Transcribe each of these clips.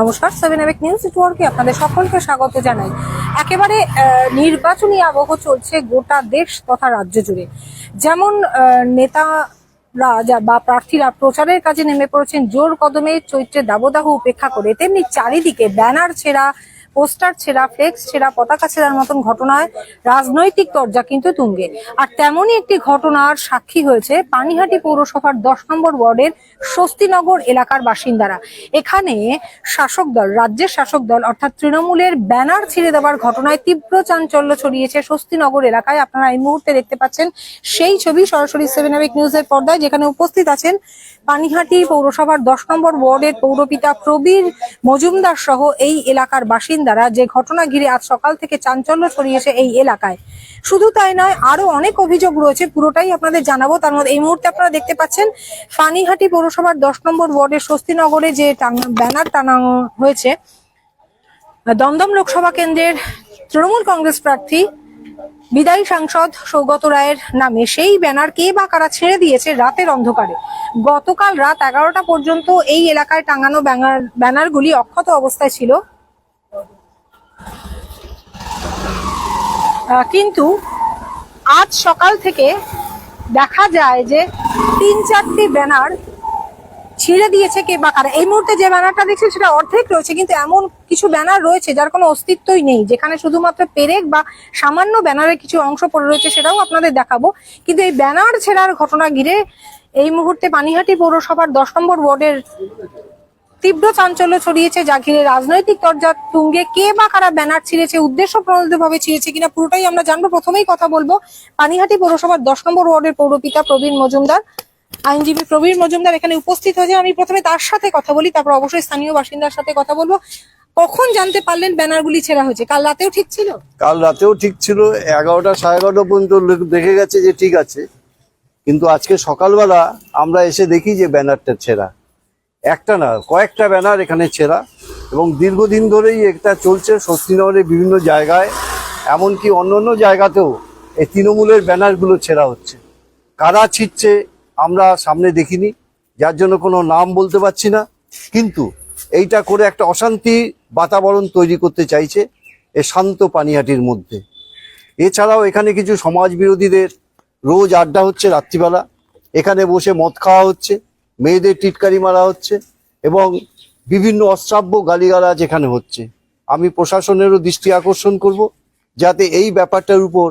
নমস্কার, 7 নিউজ নেটওয়ার্কে আপনাদের সকলকে স্বাগত জানাই। একেবারে নির্বাচনী আবহ চলছে গোটা দেশ তথা রাজ্য জুড়ে। যেমন নেতারা বা প্রার্থীরা প্রচারের কাজে নেমে পড়েছেন জোর কদমে চৈত্রের দাবদাহ উপেক্ষা করে, তেমনি চারিদিকে ব্যানার ছেঁড়া, পোস্টার ছেঁড়া, ফ্লেক্স ছেঁড়া, পতাকা ছেঁড়ার মতন ঘটনায় রাজনৈতিক তরজা কিন্তু তুঙ্গে। আর তেমনই একটি ঘটনার সাক্ষী হয়েছে পানিহাটি পৌরসভার 10 নম্বর ওয়ার্ডের স্বস্তিনগর এলাকার বাসিন্দারা। এখানে শাসক দল, রাজ্যের শাসক দল অর্থাৎ তৃণমূলের ব্যানার ছিঁড়ে দেওয়ার ঘটনায় তীব্র চাঞ্চল্য ছড়িয়েছে স্বস্তিনগর এলাকায়। আপনারা এই মুহূর্তে দেখতে পাচ্ছেন সেই ছবি সরাসরি 7 নিউজের পর্দায়, যেখানে উপস্থিত আছেন পানিহাটি পৌরসভার 10 নম্বর ওয়ার্ডের পৌরপিতা প্রবীর মজুমদার সহ এই এলাকার বাসিন্দারা। যে ঘটনা ঘিরে আজ সকাল থেকে চাঞ্চল্য ছড়িয়েছে এই এলাকায়। শুধু তাই নয়, আরো অনেক অভিযোগ রয়েছে, পুরোটাই আপনাদের জানাবো। তার মধ্যে এই মুহূর্তে আপনারা দেখতে পাচ্ছেন পানিহাটি পৌরসভার 10 নম্বর ওয়ার্ডের স্বস্তিনগরে যে ব্যানার টানানো হয়েছে দমদম লোকসভা কেন্দ্রের তৃণমূল কংগ্রেস প্রার্থী বিদায়ী সাংসদ সৌগত রায়ের নামে, সেই ব্যানার কে বা কারা ছেড়ে দিয়েছে রাতের অন্ধকারে। গতকাল রাত 11টা পর্যন্ত এই এলাকায় টাঙানো ব্যানারগুলি অক্ষত অবস্থায় ছিল, কিন্তু আজ সকাল থেকে দেখা যায় যে 3-4টি ব্যানার ছিঁড়ে দিয়েছে কে বা কারা। এই মুহূর্তে যে ব্যানারটা দেখছি সেটা অর্ধেক রয়েছে, কিন্তু এমন কিছু ব্যানার রয়েছে যার কোনো অস্তিত্বই নেই, যেখানে শুধুমাত্র পেরেক বা সামান্য ব্যানারের কিছু অংশ পড়ে রয়েছে, সেটাও আপনাদের দেখাবো। কিন্তু এই ব্যানার ছেঁড়ার ঘটনা ঘিরে এই মুহূর্তে পানিহাটি পৌরসভার 10 নম্বর ওয়ার্ডের তীব্র চাঞ্চল্য ছড়িয়েছে, যা ঘিরে রাজনৈতিক তরজা তুঙ্গে। কে বা কারা ব্যানার ছিঁড়েছে, উদ্দেশ্য প্রণোদিতভাবে ছিঁড়েছে কিনা, পুরোটাই আমরা জানবো। প্রথমেই কথা বলবো পানিহাটি পৌরসভার 10 নম্বর ওয়ার্ডের পৌরপিতা প্রবীর মজুমদার। আইনজীবী প্রবীর মজুমদার এখানে উপস্থিত হয়েছে। আমি প্রথমে তার সাথে কথা বলি, তারপর অবশ্যই স্থানীয় বাসিন্দার সাথে কথা বলবো। কখন জানতে পারলেন ব্যানারগুলি ছেঁড়া হয়েছে? কাল রাতেও ঠিক ছিল? কাল রাতেও ঠিক ছিল, 11টা 11:30 পর্যন্ত দেখে গেছে যে ঠিক আছে, কিন্তু আজকে সকালবেলা আমরা এসে দেখি যে ব্যানারটা ছেঁড়া। একটা না, কয়েকটা ব্যানার এখানে ছেঁড়া, এবং দীর্ঘদিন ধরেই এটা চলছে স্বস্তিনগরের বিভিন্ন জায়গায়, এমনকি অন্য জায়গাতেও এই তৃণমূলের ব্যানারগুলো ছেঁড়া হচ্ছে। কারা ছিঁড়ছে আমরা সামনে দেখিনি, যার জন্য কোনো নাম বলতে পারছি না, কিন্তু এইটা করে একটা অশান্তি বাতাবরণ তৈরি করতে চাইছে এই শান্ত পানিহাটির মধ্যে। এছাড়াও এখানে কিছু সমাজ বিরোধীদের রোজ আড্ডা হচ্ছে রাত্রিবেলা, এখানে বসে মদ খাওয়া হচ্ছে, মেয়েদের টিটকারি মারা হচ্ছে, এবং বিভিন্ন অশ্রাব্য গালিগালাজ এখানে হচ্ছে। আমি প্রশাসনেরও দৃষ্টি আকর্ষণ করব যাতে এই ব্যাপারটার উপর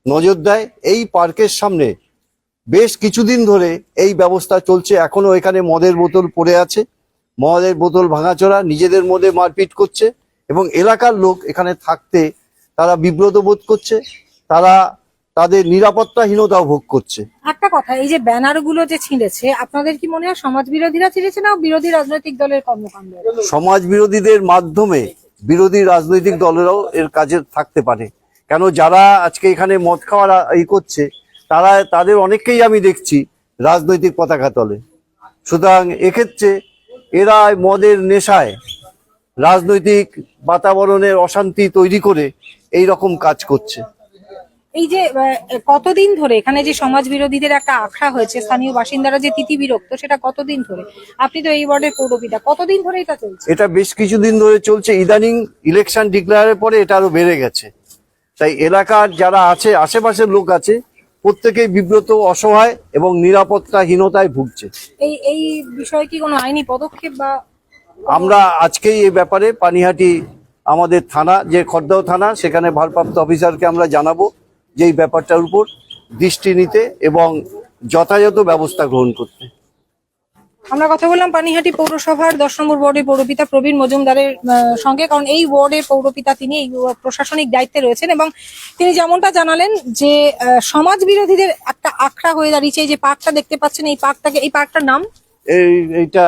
নজর দেয়। এই পার্কের সামনে বেশ কিছুদিন ধরে এই ব্যবস্থা চলছে, এখনো এখানে মদের বোতল পড়ে আছে, মদের বোতল ভাঙাচোরা, নিজেদের মধ্যে মারপিট করছে, এবং এলাকার লোক এখানে থাকতে তারা বিব্রত বোধ করছে, তারা তাদের নিরাপত্তাহীনতা ভোগ করছে। একটা কথা, এই যে ব্যানারগুলো যে ছিঁড়েছে, আপনাদের কি মনে হয় সমাজ বিরোধীরা ছিঁড়েছে না বিরোধী রাজনৈতিক দলের কর্মকাণ্ড? সমাজ বিরোধীদের মাধ্যমে বিরোধী রাজনৈতিক দলেরাও এর কাজে থাকতে পারে, কেন যারা আজকে এখানে মদ খাওয়ার করছে তাদের অনেককেই আমি দেখছি রাজনৈতিক পতাকা তলে। সুতরাং এক্ষেত্রে এরা মদের নেশায় রাজনৈতিক বাতাবরণের অশান্তি তৈরি করে এই রকম কাজ করছে। এই যে কতদিন ধরে এখানে যে সমাজ বিরোধীদের একটা আখড়া হয়েছে, স্থানীয় বাসিন্দারা যে তিতি বিরক্ত, সেটা কতদিন ধরে? আপনি তো এই ওয়ার্ডের পৌরপিতা, কতদিন ধরে এটা চলছে? এটা বেশ কিছুদিন ধরে চলছে, ইদানিং ইলেকশন ডিক্লেয়ারের পরে এটা আরো বেড়ে গেছে। তাই এলাকার যারা আছে, আশেপাশের লোক আছে, প্রত্যেকেই বিব্রত, অসহায় এবং নিরাপত্তাহীনতায় ভুগছে। এই বিষয়ে কি কোনো আইনি পদক্ষেপ বা? আমরা আজকেই এই ব্যাপারে পানিহাটি আমাদের থানা, যে খড়দহ থানা, সেখানে ভারপ্রাপ্ত অফিসারকে আমরা জানাবো যে এই ব্যাপারটার উপর দৃষ্টি নিতে এবং যথাযথ ব্যবস্থা গ্রহণ করতে। আমরা কথা বললাম পানিহাটি পৌরসভার 10 নম্বর ওয়ার্ডের পৌরপিতা প্রবীর মজুমদারের সঙ্গে, কারণ এই ওয়ার্ডের পৌরপিতা তিনি এই প্রশাসনিক দায়িত্বে রয়েছেন, এবং তিনি যেমনটা জানালেন যে সমাজ বিরোধীদের একটা আখড়া হয়ে দাঁড়িয়েছে। এই যে পার্কটা দেখতে পাচ্ছেন, এই পার্কটার নাম এইটা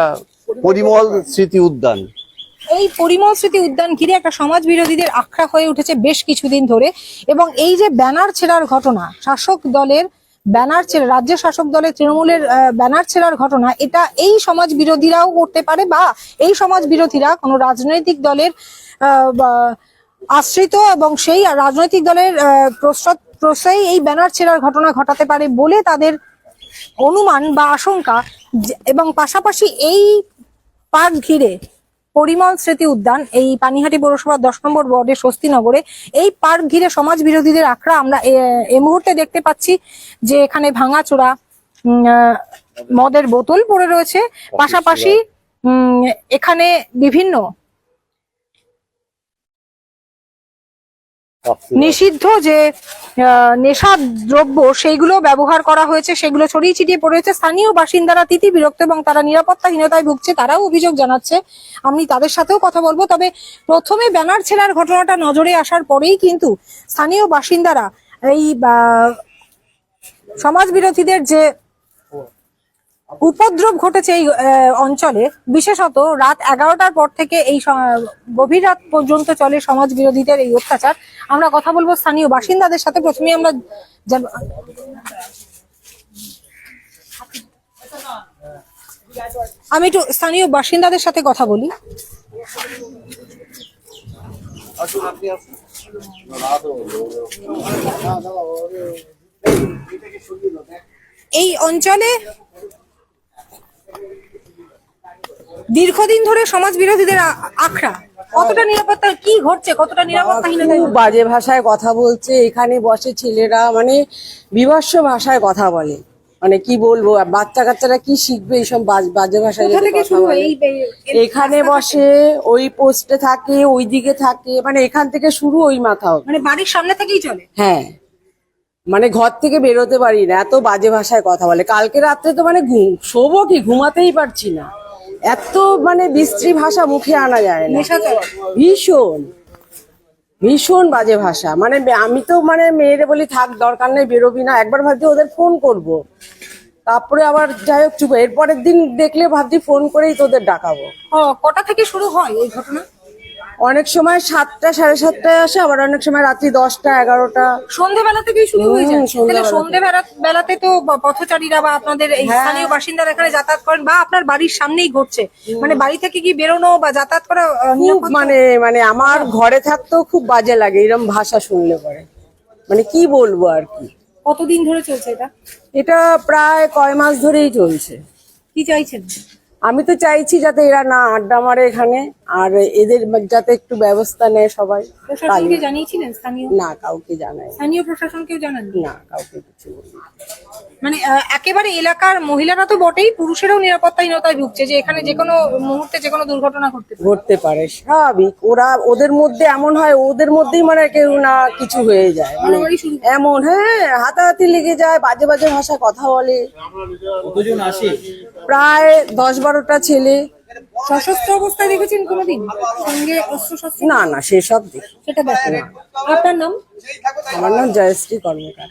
পরিমল স্মৃতি উদ্যান। এই পরিমল স্মৃতি উদ্যান ঘিরে একটা সমাজ বিরোধীদের আখড়া হয়ে উঠেছে বেশ কিছুদিন ধরে। এবং এই যে ব্যানার ছেঁড়ার ঘটনা, শাসক দলের ব্যানার ছেড়ে, রাজ্য শাসক দলের তৃণমূলের ব্যানার ছেঁড়ার ঘটনা, এটা এই সমাজ বিরোধীরাও করতে পারে, বা এই সমাজ বিরোধীরা কোনো রাজনৈতিক দলের আশ্রিত এবং সেই রাজনৈতিক দলের প্রশ্রয় এই ব্যানার ছেঁড়ার ঘটনা ঘটাতে পারে বলে তাদের অনুমান বা আশঙ্কা। এবং পাশাপাশি এই পার্ক ঘিরে পরিমল স্মৃতি উদ্যান, এই পানিহাটি পৌরসভার 10 নম্বর ওয়ার্ডের স্বস্তিনগরে এই পার্ক ঘিরে সমাজ বিরোধীদের আখড়া আমরা এই মুহূর্তে দেখতে পাচ্ছি যে এখানে ভাঙাচোরা মদের বোতল পড়ে রয়েছে, পাশাপাশি এখানে বিভিন্ন নিষিদ্ধ যে নেশা দ্রব্য সেইগুলো ব্যবহার করা হয়েছে, সেগুলো ছড়িয়ে ছিটিয়ে পড়ে রয়েছে। স্থানীয় বাসিন্দারা তিতি বিরক্ত এবং তারা নিরাপত্তাহীনতায় ভুগছে, তারাও অভিযোগ জানাচ্ছে। আমি তাদের সাথেও কথা বলবো। তবে প্রথমে ব্যানার ছেঁড়ার ঘটনাটা নজরে আসার পরেই কিন্তু স্থানীয় বাসিন্দারা এই সমাজ বিরোধীদের যে উপদ্রব ঘটেছে এই অঞ্চলে, বিশেষত রাত 11টার পর থেকে এই গভীর রাত পর্যন্ত চলে সমাজ বিরোধীদের এই অত্যাচার। আমরা কথা বলবো স্থানীয় বাসিন্দাদের সাথে। প্রথমে আমরা একটু স্থানীয় বাসিন্দাদের সাথে কথা বলি। এই অঞ্চলে দীর্ঘদিন ধরে সমাজ বিরোধীদের আখড়া, কতটা নিরাপত্তা, কি ঘটছে, কতটা নিরাপত্তাহীনতা? খুব বাজে ভাষায় কথা বলছে, এখানে বসে ছেলেরা মানে বিভৎস ভাষায় কথা বলে। মানে কি বলবো, বাচ্চা কাচ্চারা কি শিখবে এইসব বাজে ভাষায় যদি কথা বলে? এখানে বসে, ওই পোস্টে থাকে, ওই দিকে থাকে, মানে এখান থেকে শুরু ওই মাথা অবধি। মানে বাড়ির সামনে থেকেই চলে। হ্যাঁ, মানে ঘর থেকে বেরোতে পারি না, এত বাজে ভাষায় কথা বলে। কালকে রাত্রে তো মানে শোবো কি, ঘুমাতেই পারছি না, এত মানে বিশ্রী ভাষা মুখে আনা যায় না। ভীষণ ভীষণ বাজে ভাষা। মানে আমি তো মানে মেয়েরে বলি থাক, দরকার নেই, বেরোবি না। একবার ভাবছি ওদের ফোন করব, তারপরে আবার যাই হোক চুপ। এরপরের দিন দেখলে ভাবছি ফোন করেই তোদের ডাকাবো। কটা থেকে শুরু হয় এই ঘটনা? অনেক সময় 7টা, 7:30টায় আসে, আবার অনেক সময় রাত্রি 10টা, 11টা। সন্ধ্যেবেলা থেকেই শুরু হয়ে যায়। তাহলে সন্ধ্যেবেলাতে তো পথচারীরা বা আপনাদের এই স্থানীয় বাসিন্দারা এখানে যাতায়াত করেন, বা আপনার বাড়ির সামনেই ঘটছে, মানে বাড়ি থেকে কি বেরোনো বা যাতায়াত করা খুব মানে আমার ঘরে থাকতেও খুব বাজে লাগে এরকম ভাষা শুনলে পরে। মানে কি বলবো আর কি। কতদিন ধরে চলছে এটা? এটা প্রায় কয় মাস ধরেই চলছে। কি চাইছেন? আমি তো চাইছি যাতে এরা না আড্ডা মারে এখানে, আর এদের যাতে একটু ব্যবস্থা নেয় সবাই। প্রশাসনকে জানিয়েছিলেন? স্থানীয় না, কাউকে জানাই। স্থানীয় প্রশাসনকেও জানান না, কাউকে কিছু বলিনি। মানে একেবারে এলাকার মহিলারা তো বটেই, পুরুষেরাও নিরাপত্তাহীনতায় ভুগছে, যে এখানে যে কোনো মুহূর্তে যে কোনো দুর্ঘটনা ঘটতে পারে। স্বাভাবিক, ওদের মধ্যে এমন হয়, ওদের মধ্যেই মানে কেউ না কিছু হয়ে যায়, মানে এমন। হ্যাঁ, হাতাহাতি লেগে যায়, বাজে বাজে ভাষা কথা বলে। কতজন আসে? প্রায় 10-12টা ছেলে। সশস্ত্র অবস্থায় দেখেছেন কোনোদিন? সঙ্গে অস্ত্রশস্ত্র? না না, সেসব দেখি। সেটা দেখেন। আপনার নাম? আমার নাম জয়শ্রী কর্মকার।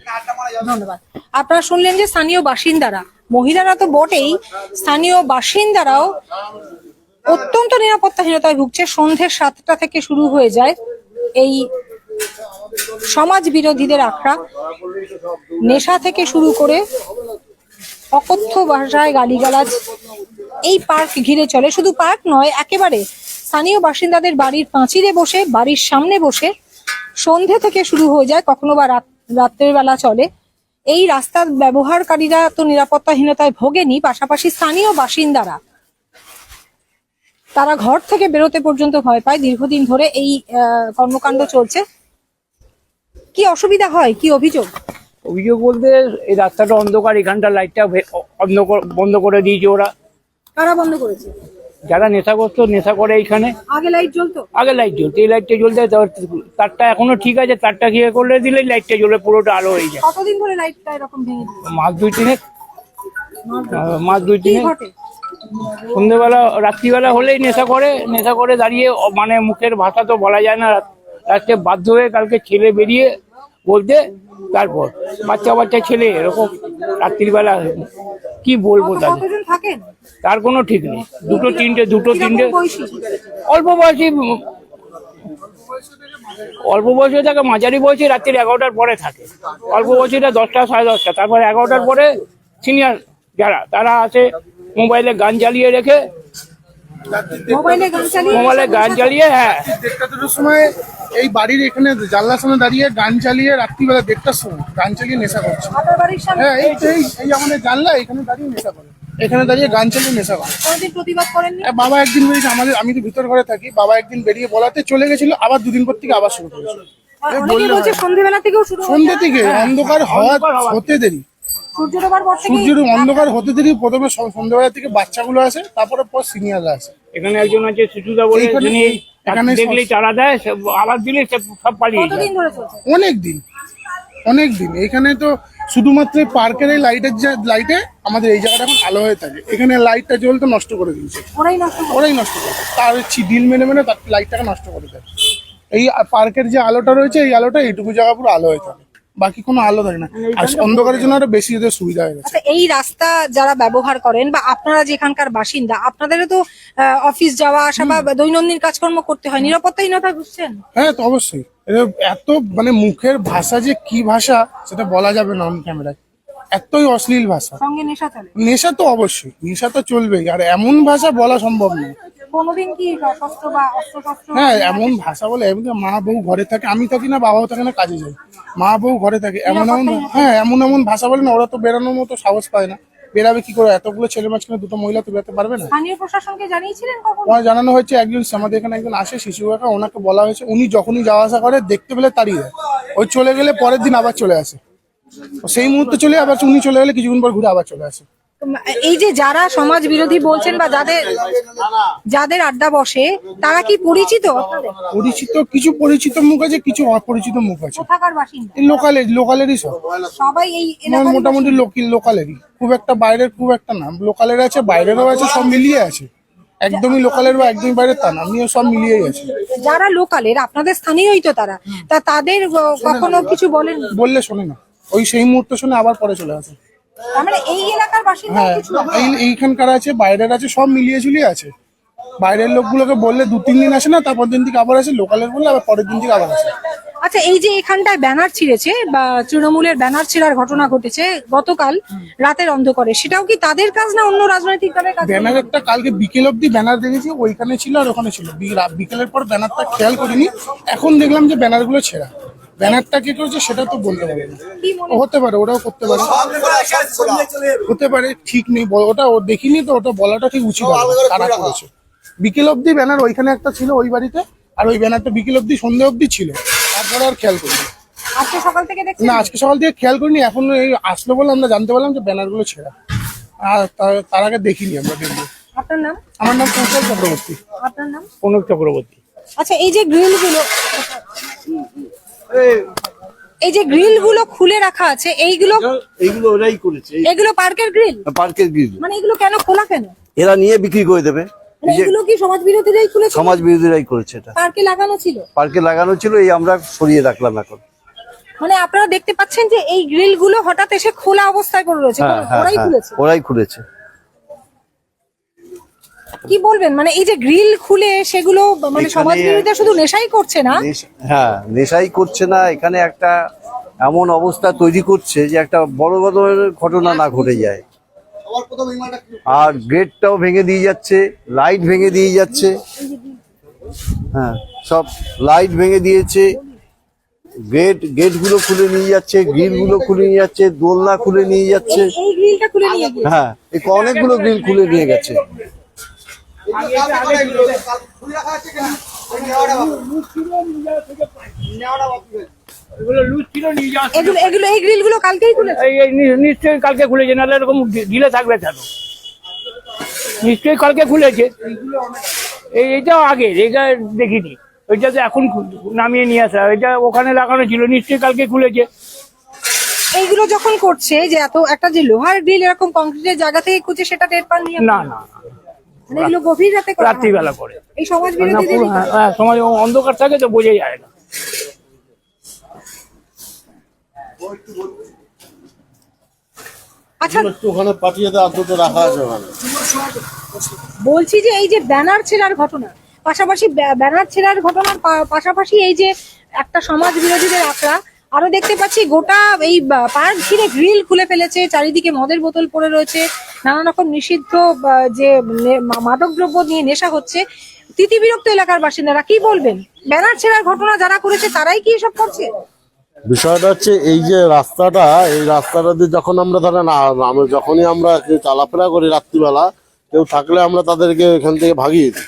ধন্যবাদ। আপনারা শুনলেন যে স্থানীয় বাসিন্দারা, মহিলারা তো বটেই, স্থানীয় বাসিন্দারাও অত্যন্ত নিরাপত্তাহীনতায় ভুগছে। সন্ধ্যে 7টা থেকে শুরু হয়ে যায় এই সমাজ বিরোধীদের আখড়া। নেশা থেকে শুরু করে অকথ্য ভাষায় গালিগালাজ এই পার্ক ঘিরে চলে। শুধু পার্ক নয়, একেবারে স্থানীয় বাসিন্দাদের বাড়ির পাঁচিলে বসে, বাড়ির সামনে বসে সন্ধে থেকে শুরু হয়ে যায়, কখনো বা রাত্রের বেলা চলে। এই রাস্তার ব্যবহারকারীরা তো নিরাপত্তাহীনতায় ভোগেনি, পাশাপাশি স্থানীয় বাসিন্দারা তারা ঘর থেকে বেরোতে পর্যন্ত ভয় পায়। দীর্ঘদিন ধরে এই কর্মকাণ্ড চলছে। কি অসুবিধা হয়, কি অভিযোগ? অভিযোগ বলতে এই রাস্তাটা অন্ধকার, এখানটা লাইটটা বন্ধ করে দিয়েছে ওরা। কারা বন্ধ করেছে? যারা নেশাগ্রস্ত, নেশা করে এইখানে। আগে লাইট জ্বলতো? আগে লাইট জ্বলতো, এই লাইটটা জ্বলতে তারটা এখনো ঠিক আছে, তারটা খেয়ে করলে দিলেই লাইটটা জ্বলে পুরোটা আলো হয়ে যায়। কতদিন ধরে লাইটটা এরকম ভেঙে দিয়েছে? মাস দুই তিনে। সন্ধ্যেবেলা, রাত্রিবেলা হলেই নেশা করে দাঁড়িয়ে, মানে মুখের ভাষা তো বলা যায় না। রাত্রে বাধ্য হয়ে কালকে ছেলে বেরিয়ে বলতে, তারপর বাচ্চা ছেলে এরকম রাত্রিবেলা কি বলবো তার কোনো ঠিক নেই। দুটো তিনটে অল্প বয়সী থাকে, মাঝারি বয়সী, রাত্রি 11টার পরে থাকে। অল্প বয়সীটা 10টা, 10:30, তারপর 11টার পরে সিনিয়র যারা তারা আছে, মোবাইলে গান চালিয়ে রেখে, মোবাইলে গান চালিয়ে। হ্যাঁ, 1:30টার সময় এই বাড়ির এখানে জানলার সামনে দাঁড়িয়ে গান চালিয়ে, রাত্রিবেলা 1:30টার সময় গান চালিয়ে নেশা করছে। হ্যাঁ, এই আমাদের জানলা, এখানে দাঁড়িয়ে নেশা করে। এখানে দাঁড়িয়ে গান চালিয়ে নেশা করে। কোনোদিন প্রতিবাদ করেননি? বাবা একদিন বেরিয়েছে, আমি তো ভিতর ঘরে থাকি, বাবা একদিন বেরিয়ে বলাতে চলে গেছিল, আবার দুদিন পর থেকে আবার শুরু করেছিল। আর অনেকে বলছে সন্ধ্যেবেলা থেকেও শুরু হয়ে সন্ধ্যে যায়। থেকে অন্ধকার হতে দেরি, সূর্য ডোবার পর থেকে সূর্যের অন্ধকার হতে দেরি। প্রথমে সন্ধ্যাবেলা থেকে বাচ্চাগুলো আসে, তারপরে পর সিনিয়ররা আসে। এখানে একজন আছে শিশুদা বলে, এইখানে- যিনি এখানে দেখলেই চারা দেয়, আবার দিলে সব পালিয়ে যায়। কতদিন ধরে চলছে? অনেক দিন এখানে তো শুধুমাত্র পার্কের এই লাইটে আমাদের এই জায়গাটা এখন আলো হয়ে থাকে। এখানে লাইটটা জ্বলতে নষ্ট করে দিয়েছে, ওরাই নষ্ট করে। ওরাই নষ্ট করে, তার ডিল মেনে তার লাইটটাকে নষ্ট করে দেয়। এই পার্কের যে আলোটা রয়েছে, এই আলোটা এইটুকু জায়গা পুরো আলো হয়ে থাকে, বাকি কোনো আলো থাকে না। আর অন্ধকারের জন্য আরো বেশি এদের সুবিধা হয়ে গেছে। আচ্ছা, এই রাস্তা যারা ব্যবহার করেন বা আপনারা যেখানকার বাসিন্দা, আপনাদেরও তো অফিস যাওয়া আসা বা দৈনন্দিন কাজকর্ম করতে হয়, নিরাপত্তাহীনতা বুঝছেন? হ্যাঁ, তো অবশ্যই। এত মানে মুখের ভাষা যে কি ভাষা সেটা বলা যাবে না অন ক্যামেরায়, এতই অশ্লীল ভাষা। সঙ্গে নেশা চলে। নেশা তো অবশ্যই, নেশা তো চলবেই, আর এমন ভাষা বলা সম্ভব নয়। কোনোদিন কি শস্ত্র বা অস্ত্র হ্যাঁ, এমন ভাষা বলে, এমনি মা বউ ঘরে থাকে, আমি থাকি না, বাবাও থাকে না, কাজে যাই, মা বউ ঘরে থাকে, এমন ভাষা বলে না, ওরা তো বেরানোর মতো সাহস পায় না। বেরাবে কি করে? এতগুলো ছেলে মাঝখানে দুটো মহিলা তো বেরোতে পারবে না। স্থানীয় প্রশাসনকে জানিয়েছিলেন কখন? ওনার জানানো হয়েছে, আমাদের এখানে একজন আসে শিশু কাকা, ওনাকে বলা হয়েছে, উনি যখনই যাওয়া আসা করে দেখতে পেলে তাড়িয়ে দেয়। ওই চলে গেলে পরের দিন আবার চলে আসে, সেই মুহূর্তে চলে, আবার উনি চলে গেলে কিছুক্ষণ পর ঘুরে আবার চলে আসে। এই যে যারা সমাজ বিরোধী বলছেন বা যাদের আড্ডা বসে, তারা কি পরিচিত আপনাদের? কিছু পরিচিত মুখ আছে, কিছু অপরিচিত মুখ আছে। কোথাকার বাসিন্দা? এই লোকালেরই সব, সবাই এই আমার এলাকার মোটামুটি লোকালেরই, খুব একটা বাইরের খুব একটা না। লোকালের আছে, বাইরেরও আছে, সব মিলিয়ে আছে। একদমই লোকালের বা একদমই বাইরের তা না, আমিও সব মিলিয়েই আছি। যারা লোকালের, আপনাদের স্থানীয়ই তো তারা, তা তাদের কখনো কিছু বলেন? বললে শোনে না, ওই সেই মুহূর্তে শুনে আবার পরে চলে আসে। তার মানে এই এলাকার বাসিন্দা হ্যাঁ, কিছু? এইখানকার আছে, বাইরের আছে, সব মিলিয়ে ঝুলিয়ে আছে। বাইরের লোকগুলোকে বললে 2-3 দিন আসে না, তারপর দিন থেকে আবার আসে। লোকালের বললে আবার পরের দিন থেকে আবার আসে। আচ্ছা, এই যে এখানটায় ব্যানার ছিঁড়েছে বা তৃণমূলের ব্যানার ছিঁড়ার ঘটনা ঘটেছে গতকাল রাতের অন্ধকারে, সেটাও কি তাদের কাজ না অন্য রাজনৈতিক দলের কাজ? ব্যানার একটা কালকে বিকেল অব্দি ব্যানার দেখেছি, ওইখানে ছিল আর ওখানে ছিল। বিকেলের পর ব্যানারটা খেয়াল করিনি, এখন দেখলাম যে ব্যানারগুলো ছেঁড়া। ব্যানারটা কি করেছে সেটা তো বলতে পারে না, হতে পারে, ওরাও করতে পারে, হতে পারে, ঠিক নেই, ওটা ও দেখিনি তো, ওটা বলাটা ঠিক উচিত হবে কারা করেছে। বিকেল অব্দি ব্যানার ওইখানে একটা ছিল ওই বাড়িতে, আর ওই ব্যানারটা বিকেল অব্দি সন্ধ্যে অব্দি ছিল, তারপরে আর খেয়াল করিনি। আজকে সকাল থেকে দেখছি না, আজকে সকাল থেকে খেয়াল করিনি, এখন এই আসলো বলে আমরা জানতে পারলাম যে ব্যানারগুলো ছেঁড়া। আর তার আগে দেখিনি আমরা, দেখবো। আপনার নাম? আমার নাম কৌশল চক্রবর্তী। আপনার নাম? কনক চক্রবর্তী। আচ্ছা, এই যে গ্রিল গুলো খুলে রাখা আছে, এইগুলো ওরাই করেছে, এগুলো পার্কের গ্রিল? পার্কের গ্রিল। মানে এগুলো কেন খোলা কেন? এরা নিয়ে বিক্রি করে দেবে। মানে এগুলো কি সমাজ বিরোধীরাই খুলেছে? সমাজ বিরোধীরাই করেছে এটা। পার্কে লাগানো ছিল? পার্কে লাগানো ছিল, এই আমরা সরিয়ে রাখলাম এখন। মানে আপনারা দেখতে পাচ্ছেন যে এই গ্রিল গুলো হঠাৎ এসে খোলা অবস্থায় পড়ে রয়েছে, ওরাই খুলেছে? ওরাই খুলেছে। কি বলবেন, মানে এই যে গ্রিল খুলে সেগুলো মানে সমাজ বিরোধীরা শুধু নেশাই করছে না? হ্যাঁ, নেশাই করছে না, এখানে একটা এমন অবস্থা তৈরি করছে যে একটা বড় বড় ঘটনা না ঘটে যায়। আর গেটটাও ভেঙে দিয়ে যাচ্ছে, লাইট ভেঙে দিয়ে যাচ্ছে। হ্যাঁ, সব লাইট ভেঙে দিয়েছে, গেটগুলো খুলে নিয়ে যাচ্ছে, গ্রিল গুলো খুলে নিয়ে যাচ্ছে, দোলনা খুলে নিয়ে যাচ্ছে। এই গ্রিলটা খুলে নিয়ে গিয়ে? হ্যাঁ, অনেকগুলো গ্রিল খুলে নিয়ে গেছে। এগুলো এই গ্রিল গুলো কালকেই খুলেছে? নিশ্চয়ই কালকে খুলেছে, নাহলে এরকম ঢিলে থাকবে কেন? নিশ্চয়ই কালকে খুলেছে। এইটাও আগে, এটা দেখিনি, ওইটা তো এখন নামিয়ে নিয়ে আসা, এটা ওখানে লাগানো ছিল, নিশ্চয়ই কালকে খুলেছে। এইগুলো যখন করছে, যে এত একটা যে লোহার গ্রিল এরকম কংক্রিটের জায়গা থেকে খুঁজে, সেটা টের পাননি? না না, মানে এগুলো গভীর রাতে করা হয়? রাত্রিবেলা করে। এই সমাজ বিরোধীদের? হ্যাঁ, সমাজ অন্ধকার থাকে তো বোঝা যায় না। আচ্ছা, ওখানে পাঠিয়ে দেওয়া অন্তত রাখা আছে ওখানে। বলছি যে এই যে ব্যানার ছেঁড়ার ঘটনা, পাশাপাশি ব্যানার ছেঁড়ার ঘটনার পাশাপাশি এই যে একটা সমাজ বিরোধীদের আঁকড়া, আরো দেখতে পাচ্ছি গোটা এই পার্ক ঘিরে গ্রিল খুলে ফেলেছে, চারিদিকে মদের বোতল পড়ে রয়েছে, নানা রকম নিষিদ্ধ যে মাদকদ্রব্য নিয়ে নেশা হচ্ছে। তিতিবিরক্ত এলাকার বাসিন্দারা কি বলবেন? ব্যানার ছেঁড়ার ঘটনা যারা করেছে তারাই কি এসব করছে? বিষয়টা হচ্ছে এই যে রাস্তাটা, এই রাস্তাটা দিয়ে যখন আমরা ধরেন যখনই আমরা চলাফেরা করি রাত্রিবেলা, কেউ থাকলে আমরা তাদেরকে এখান থেকে ভাগিয়ে দিই।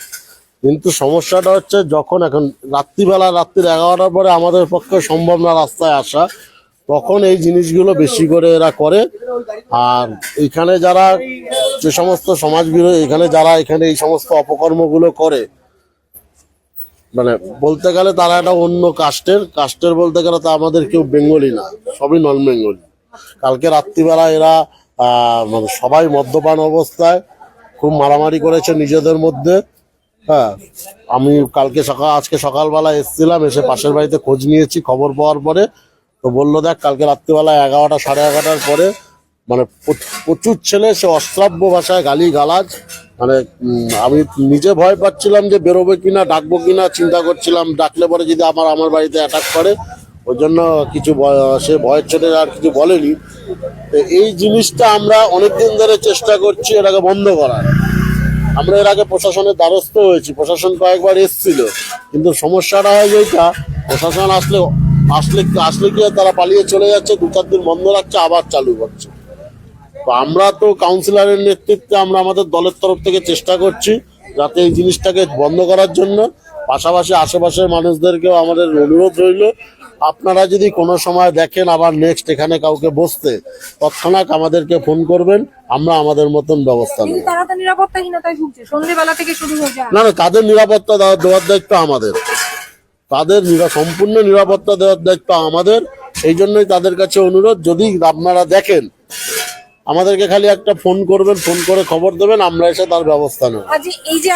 কিন্তু সমস্যাটা হচ্ছে যখন এখন রাত্রিবেলা, রাত্রির 11টার পরে আমাদের পক্ষে সম্ভব না রাস্তায় আসা, তখন এই জিনিসগুলো বেশি করে এরা করে। আর এখানে যারা যে সমস্ত সমাজ বিরোধী, এখানে যারা এখানে এই সমস্ত অপকর্মগুলো করে, মানে বলতে গেলে তারা একটা অন্য কাস্টের বলতে গেলে তা আমাদের কেউ বেঙ্গলি না, সবই নন বেঙ্গলি। কালকে রাত্রিবেলা এরা মানে সবাই মদ্যপান অবস্থায় খুব মারামারি করেছে নিজেদের মধ্যে। হ্যাঁ, আমি আজকে সকালবেলা এসেছিলাম, এসে পাশের বাড়িতে খোঁজ নিয়েছি খবর পাওয়ার পরে। তো বললো দেখ কালকে রাত্রিবেলা 11টা সাড়ে 11টার পরে মানে প্রচুর ছেলে, সে অশ্রাব্য ভাষায় গালি গালাজ, মানে আমি নিজে ভয় পাচ্ছিলাম যে বেরোবে কিনা, ডাকবো কিনা, চিন্তা করছিলাম ডাকলে পরে যদি আমার বাড়িতে অ্যাটাক করে। ওই জন্য কিছু সে ভয়ের চোটে আর কিছু বলেনি। তো এই জিনিসটা আমরা অনেকদিন ধরে চেষ্টা করছি এটাকে বন্ধ করার। আমরা এর আগে প্রশাসনের দ্বারস্থ হয়েছি, প্রশাসন কয়েকবার এসেছিল, কিন্তু সমস্যাটা হয় যেটা প্রশাসন আসলে কি তারা পালিয়ে চলে যাচ্ছে, 2-4 দিন বন্ধ রাখছে, আবার চালু করছে। তো আমরা তো কাউন্সিলরের নেতৃত্বে আমরা আমাদের দলের তরফ থেকে চেষ্টা করছি যাতে এই জিনিসটাকে বন্ধ করার জন্য। পাশাপাশি আশেপাশের মানুষদেরকেও আমাদের অনুরোধ রইল, আপনারা যদি কোনো সময় দেখেন আবার নেক্সট এখানে কাউকে বসতে, তৎক্ষণাৎ আমাদেরকে ফোন করবেন, আমরা আমাদের মতন ব্যবস্থা নেব। কিন্তু তারা তো নিরাপত্তাহীনতায় ভুগছে, সন্ধ্যেবেলা থেকে শুরু হয়ে যায়। না, তাদের নিরাপত্তা দেওয়ার দায়িত্ব আমাদের, সম্পূর্ণ নিরাপত্তা দেওয়ার দায়িত্ব আমাদের। এই জন্যই তাদের কাছে অনুরোধ, যদি আপনারা দেখেন আমাদেরকে খালি একটা ফোন করবেন, ফোন করে খবর দেবেন, আমরা এসে তার ব্যবস্থা নেব। আজ এই যে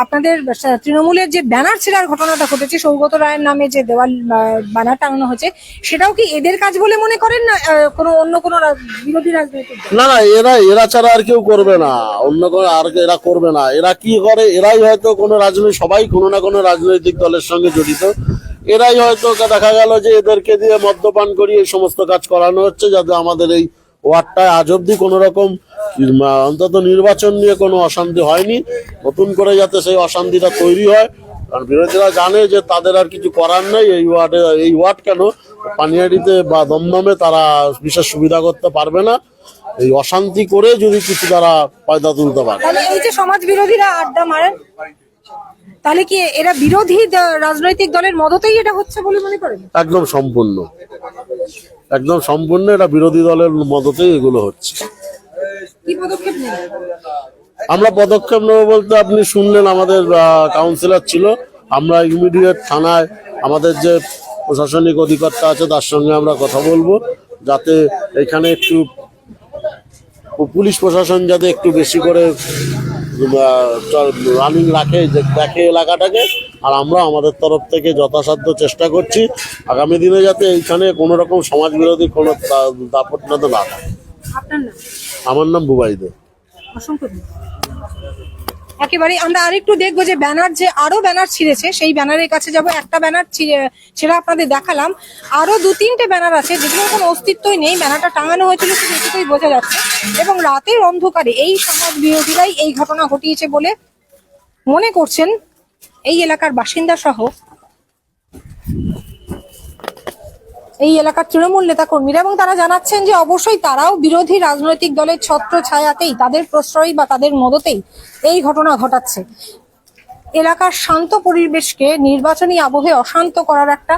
আপনাদের তৃণমূলের যে ব্যানার ছেঁড়ার ঘটনাটা ঘটেছে, সৌগত রায়ের নামে যে দেওয়াল ব্যানার টাঙানো হয়েছে, সেটাও কি এদের কাজ বলে মনে করেন না কোনো অন্য কোনো বিরোধী রাজনৈতিক দল? না, এরা ছাড়া আর কেউ করবে না, অন্য কোনো আর এরা করবে না। এরা কি করে, এরাই হয়তো কোনো সবাই কোনো না কোনো রাজনৈতিক দলের সঙ্গে জড়িত। এরাই হয়তো দেখা গেল যে এদেরকে দিয়ে মদ্যপান করিয়ে এই সমস্ত কাজ করানো হচ্ছে, যাতে আমাদের এই ওয়ার্ডটায় আজ অব্দি কোনো রকম অন্তত নির্বাচন নিয়ে কোনো অশান্তি হয়নি। নতুন করে যাতে সেই অশান্তিটা তৈরি হয়, কারণ বিরোধীরা জানে যে তাদের আর কিছু করার নেই। এই ওয়ার্ড কেন, পানিয়াড়িতে বা দমদমে তারা বিশেষ সুবিধা করতে পারবে না। এই অশান্তি করে যদি কিছু তারা পয়দা তুলতে পারে। তাহলে এই যে সমাজ বিরোধীরা আড্ডা মারেন, তাহলে কি এরা বিরোধী রাজনৈতিক দলের মদতেই এটা হচ্ছে বলে মনে করেন? একদম সম্পূর্ণ এটা বিরোধী দলের মদতেই এগুলো হচ্ছে। কি পদক্ষেপ নেবেন? আমরা পদক্ষেপ নেব বলতে, আপনি শুনলেন আমাদের কাউন্সিলর ছিল, আমরা ইমিডিয়েট থানায় আমাদের যে প্রশাসনিক অধিকর্তা আছে তার সঙ্গে আমরা কথা বলবো, যাতে এখানে একটু পুলিশ প্রশাসন যাতে একটু বেশি করে রানিং রাখে, দেখে এলাকাটাকে। আর আমরা আমাদের তরফ থেকে যথাসাধ্য চেষ্টা করছি আগামী দিনে যাতে এইখানে কোনো রকম সমাজ বিরোধী কোনো দাপট না থাকে। আপনার নাম? আমার নাম বুবাই দে। অসংখ্য একেবারে আমরা আরেকটু দেখবো যে ব্যানার, যে আরো ব্যানার ছিঁড়েছে, সেই ব্যানারের কাছে যাব। একটা ব্যানার ছেড়ে আপনাদের দেখালাম, আরো 2-3টে ব্যানার আছে যেগুলোর কোনো অস্তিত্বই নেই। ব্যানারটা টাঙানো হয়েছিল শুধু এটুকুই বোঝা যাচ্ছে, এবং রাতের অন্ধকারে এই সমাজ বিরোধীরাই এই ঘটনা ঘটিয়েছে বলে মনে করছেন এই এলাকার বাসিন্দা সহ এই এলাকার তৃণমূল নেতা কর্মীরা। এবং তারা জানাচ্ছেন যে অবশ্যই তারাও বিরোধী রাজনৈতিক দলের ছত্র ছায়াতেই, তাদের প্রশ্রয় বা তাদের মদতেই এই ঘটনা ঘটাচ্ছে। এলাকার শান্ত পরিবেশকে নির্বাচনী আবহে অশান্ত করার একটা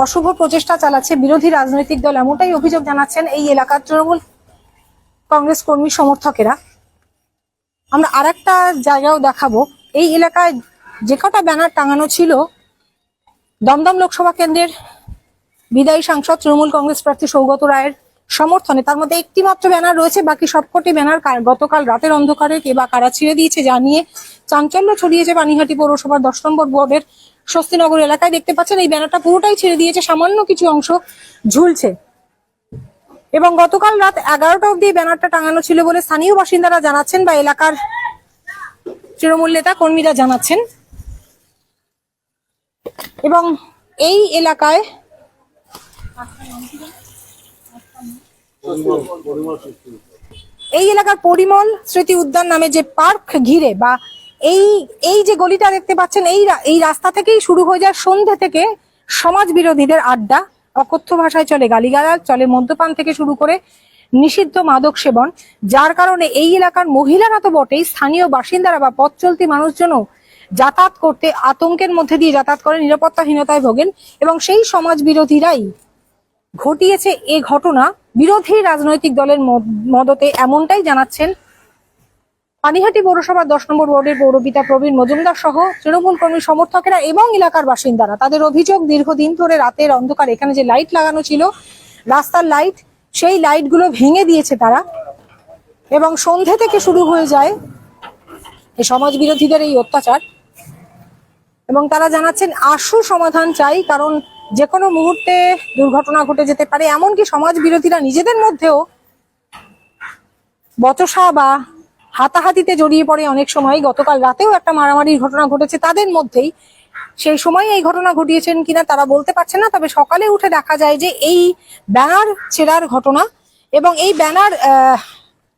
অশুভ প্রচেষ্টা চালাচ্ছে বিরোধী রাজনৈতিক দল, এমনটাই অভিযোগ জানাচ্ছেন এই এলাকার তৃণমূল কংগ্রেস কর্মী সমর্থকেরা। আমরা আরেকটা জায়গাও দেখাবো। এই এলাকায় যে কটা ব্যানার টাঙানো ছিল দমদম লোকসভা কেন্দ্রের বিদায়ী সাংসদ তৃণমূল কংগ্রেস প্রার্থী সৌগত রায়ের সমর্থনে, তার মধ্যে একটি মাত্র ব্যানার রয়েছে, বাকি সবকটি ব্যানার গতকাল রাতের অন্ধকারে কে বা কারা ছিঁড়ে দিয়েছে, যা নিয়ে চাঞ্চল্য ছড়িয়েছে পানিহাটি পৌরসভার 10 নম্বর ওয়ার্ডের স্বস্তিনগর এলাকায়। দেখতে পাচ্ছেন এই ব্যানারটা পুরোটাই ছিঁড়ে দিয়েছে, সামান্য কিছু অংশ ঝুলছে। এবং গতকাল রাত 11টা অবধি ব্যানারটা টাঙানো ছিল বলে স্থানীয় বাসিন্দারা জানাচ্ছেন, বা এলাকার তৃণমূল নেতা কর্মীরা জানাচ্ছেন। এবং এই এলাকায় পরিমল স্মৃতি উদ্যান নামে যে পার্ক ঘিরে, বা এই যে গলিটা দেখতে পাচ্ছেন, এই রাস্তা থেকেই শুরু হয়ে যায় সন্ধ্যে থেকে সমাজ বিরোধীদের আড্ডা, অকথ্য ভাষায় চলে গালিগালাজ, চলে মদ্যপান থেকে শুরু করে নিষিদ্ধ মাদক সেবন, যার কারণে এই এলাকার মহিলারা তো বটেই, স্থানীয় বাসিন্দারা বা পথ চলতি মানুষজনও যাতায়াত করতে আতঙ্কের মধ্যে দিয়ে যাতায়াত করে, নিরাপত্তাহীনতায় ভোগেন। এবং সেই সমাজ বিরোধীরাই ঘটিয়েছে এ ঘটনা, বিরোধী রাজনৈতিক দলের মদতে, এমনটাই জানাচ্ছেন পানিহাটি পৌরসভার 10 নম্বর ওয়ার্ডের পৌরপিতা প্রবীণ মজুমদার সহ তৃণমূল কর্মী সমর্থকেরা এবং এলাকার বাসিন্দারা। তাদের অভিযোগ, দীর্ঘদিন ধরে রাতের অন্ধকার এখানে যে লাইট লাগানো ছিল, রাস্তার লাইট, সেই লাইটগুলো ভেঙে দিয়েছে তারা, এবং সন্ধে থেকে শুরু হয়ে যায় এই সমাজ বিরোধীদের এই অত্যাচার। এবং তারা জানাচ্ছেন আশু সমাধান চাই, কারণ যে কোনো মুহূর্তে দুর্ঘটনা ঘটে যেতে পারে। এমনকি সমাজ বিরোধীরা নিজেদের মধ্যেও বচসা বা হাতাহাতিতে জড়িয়ে পড়ে অনেক সময়। গতকাল রাতেও একটা মারামারির ঘটনা ঘটেছে তাদের মধ্যেই, সেই সময় এই ঘটনা ঘটিয়েছেন কিনা তারা বলতে পারছেন না। তবে সকালে উঠে দেখা যায় যে এই ব্যানার ছেঁড়ার ঘটনা এবং এই ব্যানার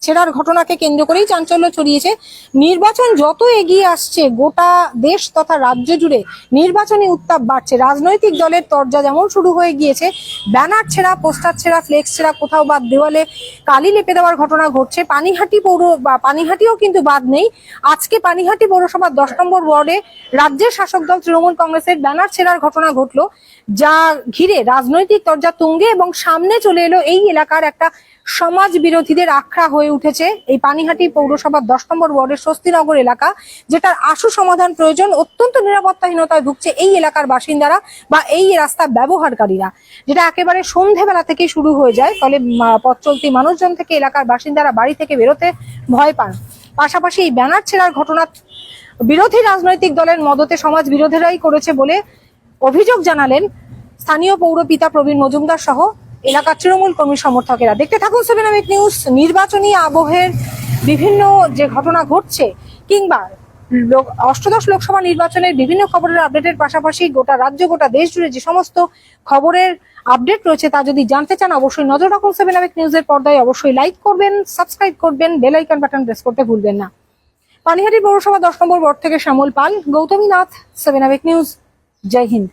ছেঁড়ার ঘটনাকে কেন্দ্র করেই চাঞ্চল্য ছড়িয়েছে। নির্বাচন যত এগিয়ে আসছে গোটা দেশ তথা রাজ্য জুড়ে নির্বাচনী উত্তাপ বাড়ছে। রাজনৈতিক দলের তরজা যেমন শুরু হয়ে গিয়েছে, ব্যানার ছেঁড়া, পোস্টার ছেঁড়া, ফ্লেক্স ছেঁড়া, কোথাও বা দেওয়ালে কালি লেপে দেওয়ার ঘটনা ঘটছে। পানিহাটিও কিন্তু বাদ নেই। আজকে পানিহাটি পৌরসভার 10 নম্বর ওয়ার্ডে রাজ্যের শাসক দল তৃণমূল কংগ্রেসের ব্যানার ছেঁড়ার ঘটনা ঘটলো, যা ঘিরে রাজনৈতিক তরজা তুঙ্গে এবং সামনে চলে এলো এই এলাকার একটা সমাজ বিরোধীদের আখড়া হয়ে উঠেছে। এই পানিহাটি পৌরসভার 10 নম্বর ওয়ার্ডের স্বস্তিনগর এলাকা, যেটার আশু সমাধান প্রয়োজন। অত্যন্ত নিরাপত্তাহীনতায় ভুগছে এই এলাকার বাসিন্দারা বা এই রাস্তা ব্যবহারকারীরা, যেটা একেবারে সন্ধেবেলা থেকে শুরু হয়ে যায়। ফলে পথ চলতি মানুষজন থেকে এলাকার বাসিন্দারা বাড়ি থেকে বেরোতে ভয় পান। পাশাপাশি এই ব্যানার ছেঁড়ার ঘটনা বিরোধী রাজনৈতিক দলের মদতে সমাজ বিরোধীরাই করেছে বলে অভিযোগ জানালেন স্থানীয় পৌরপিতা প্রবীণ মজুমদার সহ এলাকার তৃণমূল কর্মী সমর্থকেরা। দেখতে থাকুন 7 আওয়ার নিউজ। নির্বাচনী আবহের বিভিন্ন যে ঘটনা ঘটছে কিংবা অষ্টাদশ লোকসভা নির্বাচনের বিভিন্ন খবরের আপডেটের পাশাপাশি গোটা রাজ্য গোটা দেশ জুড়ে যে সমস্ত খবরের আপডেট রয়েছে তা যদি জানতে চান অবশ্যই নজর রাখুন 7 আওয়ার নিউজের পর্দায়। অবশ্যই লাইক করবেন, সাবস্ক্রাইব করবেন, বেল আইকন বাটন প্রেস করতে ভুলবেন না। পানিহাটি পৌরসভা 10 নম্বর ওয়ার্ড থেকে শ্যামল পাল, গৌতমী নাথ, 7 আওয়ার নিউজ। জয় হিন্দ।